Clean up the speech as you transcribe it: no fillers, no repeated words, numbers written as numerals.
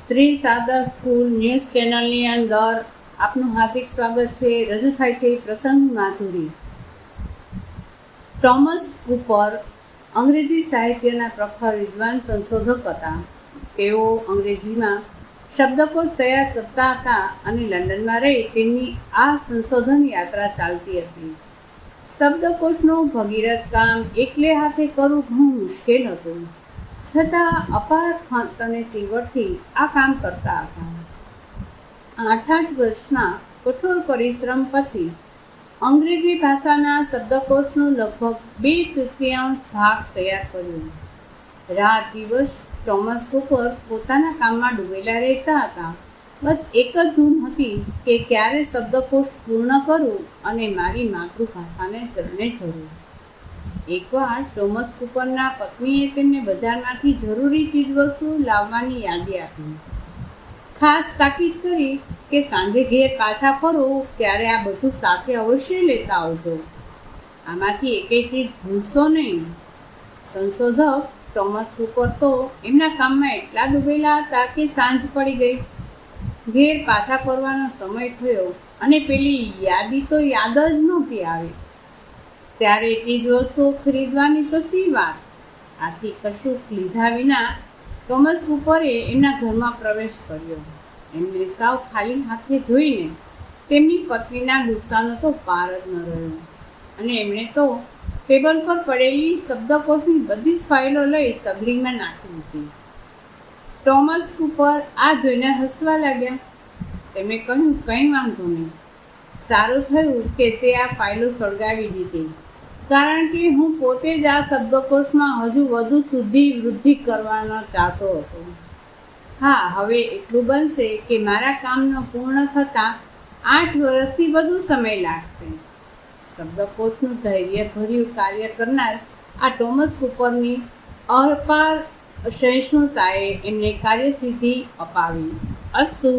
Shri Sharda school news ચેનલની અંદર આપનું હાર્દિક સ્વાગત છે. રજૂ થાય છે પ્રસંગ માધુરી. ટોમસ કૂપર અંગ્રેજી સાહિત્યના પ્રખર વિદ્વાન સંશોધક હતા. તેઓ અંગ્રેજીમાં શબ્દકોશ તૈયાર કરતા હતા અને લંડનમાં રહી તેમની આ સંશોધન યાત્રા ચાલતી હતી. શબ્દકોશનું ભગીરથ કામ એકલે હાથે કરવું ઘણું મુશ્કેલ હતું, છતાં અપાર ખંત અને ચીવટથી આ કામ કરતા હતા. 8 વર્ષના કઠોર પરિશ્રમ પછી અંગ્રેજી ભાષાના શબ્દકોશનો લગભગ 2/3 ભાગ તૈયાર કર્યો. રાત દિવસ ટોમસ કૂપર પોતાના કામમાં ડૂબેલા રહેતા હતા. બસ એક જ ધૂન હતી કે ક્યારે શબ્દકોશ પૂર્ણ કરું અને મારી માતૃભાષાને ચરણે ધરું. એકવાર ટોમસ કૂપરના પત્નીએ તેમને બજારમાંથી જરૂરી ચીજવસ્તુ લાવવાની યાદી આપી. ખાસ તાકીદ કરી કે સાંજે ઘેર પાછા ફરો ત્યારે આ બધું સાથે અવશ્ય લેતા આવજો. આમાંથી એકેય ચીજ ભૂલશો નહીં. સંશોધક ટોમસ કૂપર તો એમના કામમાં એટલા ડૂબેલા હતા કે સાંજ પડી ગઈ. ઘેર પાછા ફરવાનો સમય થયો અને પેલી યાદી તો યાદ જ નહોતી આવી. ત્યારે ચીજવસ્તુઓ ખરીદવાની તો શી વાત. આથી કશું લીધા વિના ટોમસ કૂપરે એમના ઘરમાં પ્રવેશ કર્યો. એમને સાવ ખાલી હાથે જોઈને તેમની પત્નીના ગુસ્સાનો તો પાર જ ન રહ્યો અને એમણે તો ટેબલ પર પડેલી શબ્દકોશની બધી જ ફાઇલો લઈ સગડીમાં નાખી દીધી. ટોમસ કૂપર આ જોઈને હસવા લાગ્યા. તેમણે કહ્યું, કંઈ વાંધો નહીં. સારું થયું કે તે આ ફાઇલો સળગાવી દીધી, કારણ કે હું પોતે જ આ શબ્દકોશમાં હજુ વધુ વૃદ્ધિ કરવાનો ચાહતો હતો. હા, હવે એટલું બનશે કે મારા કામનો પૂર્ણ થતાં 8 વર્ષથી વધુ સમય લાગશે. શબ્દકોશનું ધૈર્યભર્યું કાર્ય કરનાર આ ટોમસ કૂપરની અપાર સહિષ્ણુતાએ એમને કાર્યસિદ્ધિ અપાવી. અસ્તુ.